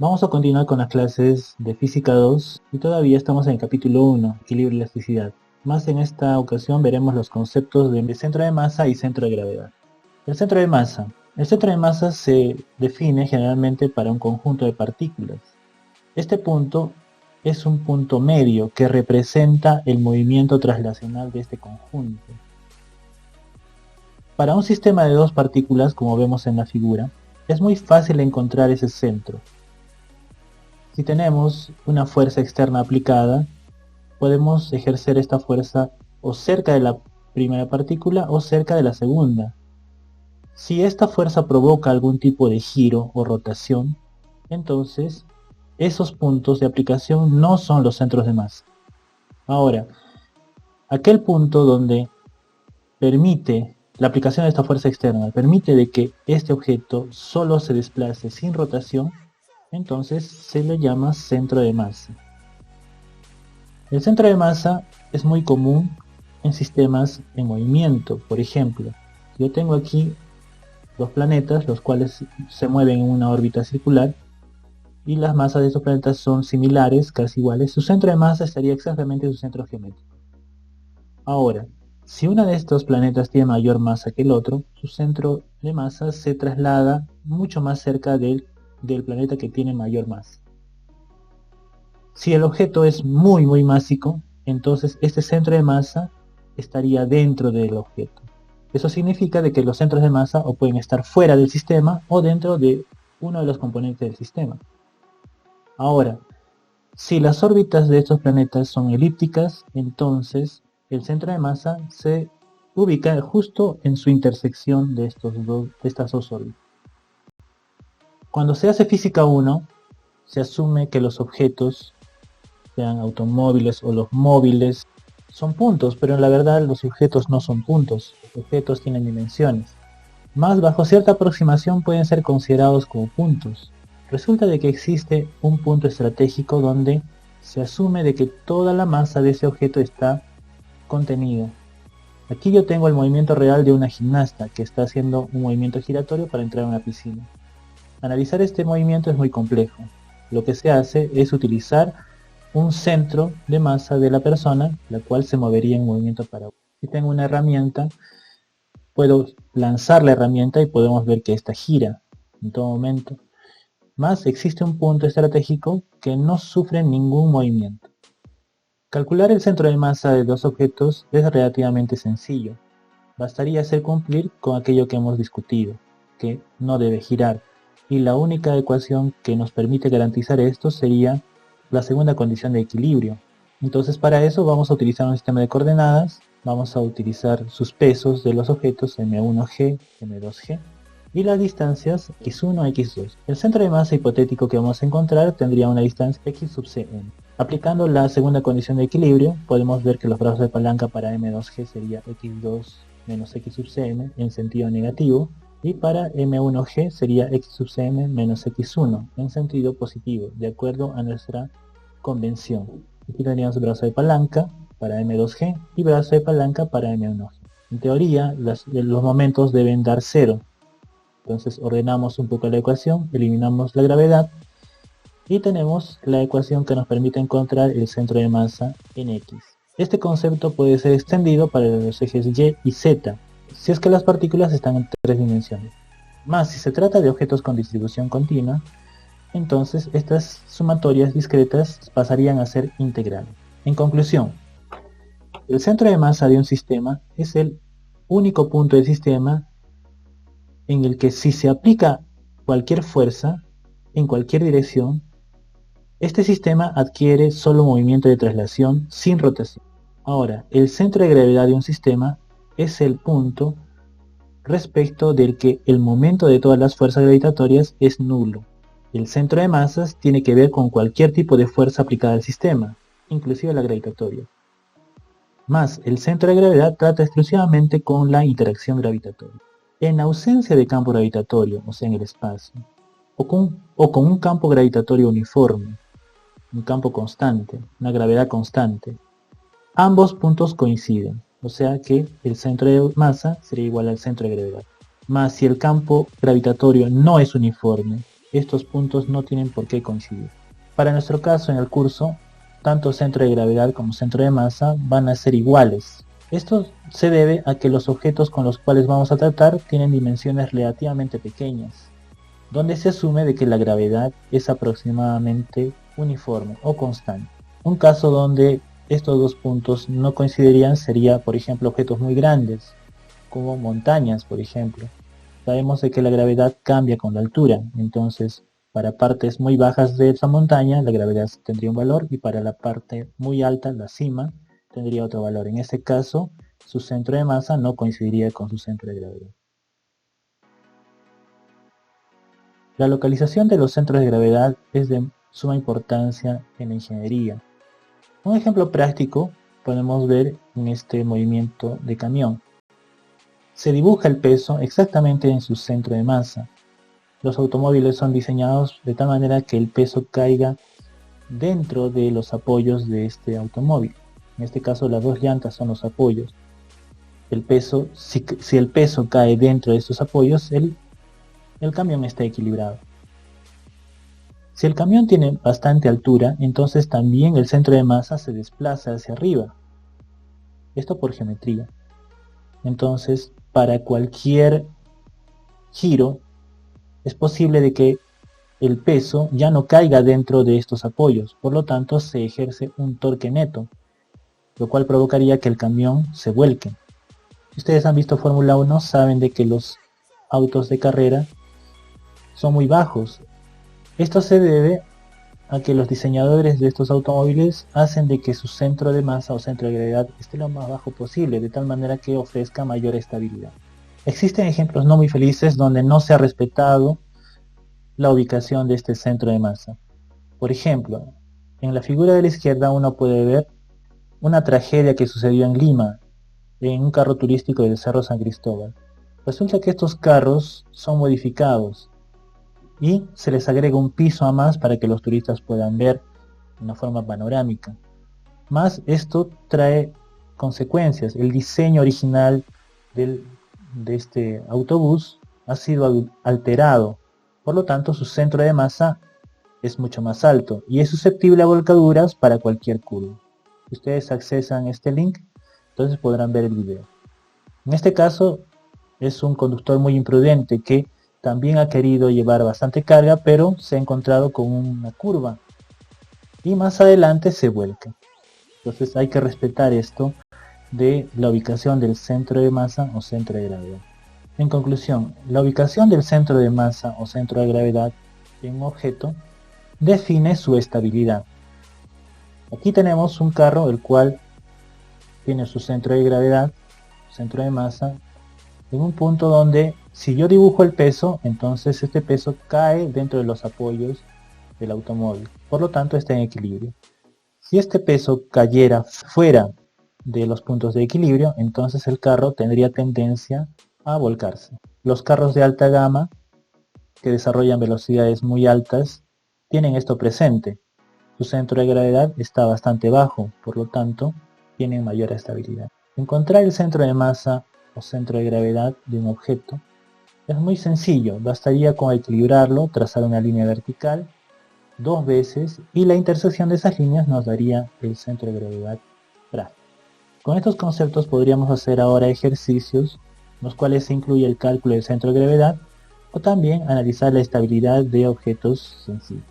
Vamos a continuar con las clases de Física 2 y todavía estamos en el capítulo 1, equilibrio y elasticidad. Más en esta ocasión veremos los conceptos de centro de masa y centro de gravedad. El centro de masa. El centro de masa se define generalmente para un conjunto de partículas. Este punto es un punto medio que representa el movimiento traslacional de este conjunto. Para un sistema de dos partículas, como vemos en la figura, es muy fácil encontrar ese centro. Si tenemos una fuerza externa aplicada, podemos ejercer esta fuerza o cerca de la primera partícula o cerca de la segunda. Si esta fuerza provoca algún tipo de giro o rotación, entonces esos puntos de aplicación no son los centros de masa. Ahora, aquel punto donde permite la aplicación de esta fuerza externa, permite de que este objeto solo se desplace sin rotación, entonces se le llama centro de masa. El centro de masa es muy común en sistemas en movimiento. Por ejemplo, yo tengo aquí dos planetas, los cuales se mueven en una órbita circular, y las masas de estos planetas son similares, casi iguales. Su centro de masa estaría exactamente en su centro geométrico. Ahora, si uno de estos planetas tiene mayor masa que el otro, su centro de masa se traslada mucho más cerca del planeta que tiene mayor masa. Si el objeto es muy másico, entonces este centro de masa estaría dentro del objeto. Eso significa de que los centros de masa o pueden estar fuera del sistema o dentro de uno de los componentes del sistema. Ahora, si las órbitas de estos planetas son elípticas, entonces el centro de masa se ubica justo en su intersección de estas dos órbitas. Cuando se hace física 1, se asume que los objetos, sean automóviles o los móviles, son puntos, pero en la verdad los objetos no son puntos, los objetos tienen dimensiones. Más bajo cierta aproximación pueden ser considerados como puntos. Resulta de que existe un punto estratégico donde se asume de que toda la masa de ese objeto está contenida. Aquí yo tengo el movimiento real de una gimnasta que está haciendo un movimiento giratorio para entrar a una piscina. Analizar este movimiento es muy complejo. Lo que se hace es utilizar un centro de masa de la persona, la cual se movería en movimiento parabólico. Si tengo una herramienta, puedo lanzar la herramienta y podemos ver que esta gira en todo momento. Más existe un punto estratégico que no sufre ningún movimiento. Calcular el centro de masa de dos objetos es relativamente sencillo. Bastaría hacer cumplir con aquello que hemos discutido, que no debe girar. Y la única ecuación que nos permite garantizar esto sería la segunda condición de equilibrio. Entonces para eso vamos a utilizar un sistema de coordenadas, vamos a utilizar sus pesos de los objetos m1g, m2g y las distancias x1, x2. El centro de masa hipotético que vamos a encontrar tendría una distancia x sub cm. Aplicando la segunda condición de equilibrio, podemos ver que los brazos de palanca para m2g sería x2 menos x sub cm en sentido negativo, y para m1g sería x sub cm menos x1 en sentido positivo, de acuerdo a nuestra convención. Aquí tendríamos brazo de palanca para m2g y brazo de palanca para m1g. En teoría, los momentos deben dar 0. Entonces ordenamos un poco la ecuación, eliminamos la gravedad y tenemos la ecuación que nos permite encontrar el centro de masa en X. Este concepto puede ser extendido para los ejes Y y Z, si es que las partículas están en 3 dimensiones. Más si se trata de objetos con distribución continua, entonces estas sumatorias discretas pasarían a ser integrales. En conclusión, el centro de masa de un sistema es el único punto del sistema en el que si se aplica cualquier fuerza en cualquier dirección, este sistema adquiere solo movimiento de traslación sin rotación. Ahora, el centro de gravedad de un sistema es el punto respecto del que el momento de todas las fuerzas gravitatorias es nulo. El centro de masas tiene que ver con cualquier tipo de fuerza aplicada al sistema, inclusive la gravitatoria. Más, el centro de gravedad trata exclusivamente con la interacción gravitatoria. En ausencia de campo gravitatorio, o sea en el espacio, o con un campo gravitatorio uniforme, un campo constante, una gravedad constante, ambos puntos coinciden, o sea que el centro de masa sería igual al centro de gravedad. Más si el campo gravitatorio no es uniforme, estos puntos no tienen por qué coincidir. Para nuestro caso en el curso, tanto centro de gravedad como centro de masa van a ser iguales. Esto se debe a que los objetos con los cuales vamos a tratar tienen dimensiones relativamente pequeñas, donde se asume de que la gravedad es aproximadamente uniforme o constante. Un caso donde estos dos puntos no coincidirían sería, por ejemplo, objetos muy grandes, como montañas, por ejemplo. Sabemos de que la gravedad cambia con la altura, entonces para partes muy bajas de esa montaña la gravedad tendría un valor y para la parte muy alta, la cima, tendría otro valor. En este caso, su centro de masa no coincidiría con su centro de gravedad. La localización de los centros de gravedad es de suma importancia en la ingeniería. Un ejemplo práctico podemos ver en este movimiento de camión. Se dibuja el peso exactamente en su centro de masa. Los automóviles son diseñados de tal manera que el peso caiga dentro de los apoyos de este automóvil. En este caso las dos llantas son los apoyos. El peso, si el peso cae dentro de estos apoyos, el camión está equilibrado. Si el camión tiene bastante altura, entonces también el centro de masa se desplaza hacia arriba. Esto por geometría. Entonces, para cualquier giro, es posible de que el peso ya no caiga dentro de estos apoyos, por lo tanto se ejerce un torque neto, lo cual provocaría que el camión se vuelque. Si ustedes han visto Fórmula 1, saben de que los autos de carrera son muy bajos. Esto se debe a que los diseñadores de estos automóviles hacen de que su centro de masa o centro de gravedad esté lo más bajo posible, de tal manera que ofrezca mayor estabilidad. Existen ejemplos no muy felices donde no se ha respetado la ubicación de este centro de masa. Por ejemplo, en la figura de la izquierda uno puede ver una tragedia que sucedió en Lima, en un carro turístico del Cerro San Cristóbal. Resulta que estos carros son modificados y se les agrega un piso a más para que los turistas puedan ver de una forma panorámica. Más esto trae consecuencias. El diseño original de este autobús ha sido alterado, por lo tanto su centro de masa es mucho más alto y es susceptible a volcaduras para cualquier curva. Si ustedes accesan este link, entonces podrán ver el video. En este caso es un conductor muy imprudente que también ha querido llevar bastante carga, pero se ha encontrado con una curva y más adelante se vuelca. Entonces hay que respetar esto de la ubicación del centro de masa o centro de gravedad. En conclusión, la ubicación del centro de masa o centro de gravedad en un objeto define su estabilidad. Aquí tenemos un carro el cual tiene su centro de gravedad, centro de masa, en un punto donde si yo dibujo el peso, entonces este peso cae dentro de los apoyos del automóvil. Por lo tanto está en equilibrio. Si este peso cayera fuera de los puntos de equilibrio, entonces el carro tendría tendencia a volcarse. Los carros de alta gama que desarrollan velocidades muy altas tienen esto presente. Su centro de gravedad está bastante bajo, por lo tanto tienen mayor estabilidad. Encontrar el centro de masa o centro de gravedad de un objeto es muy sencillo, bastaría con equilibrarlo, trazar una línea vertical 2 veces y la intersección de esas líneas nos daría el centro de gravedad práctico. Con estos conceptos podríamos hacer ahora ejercicios en los cuales se incluye el cálculo del centro de gravedad o también analizar la estabilidad de objetos sencillos.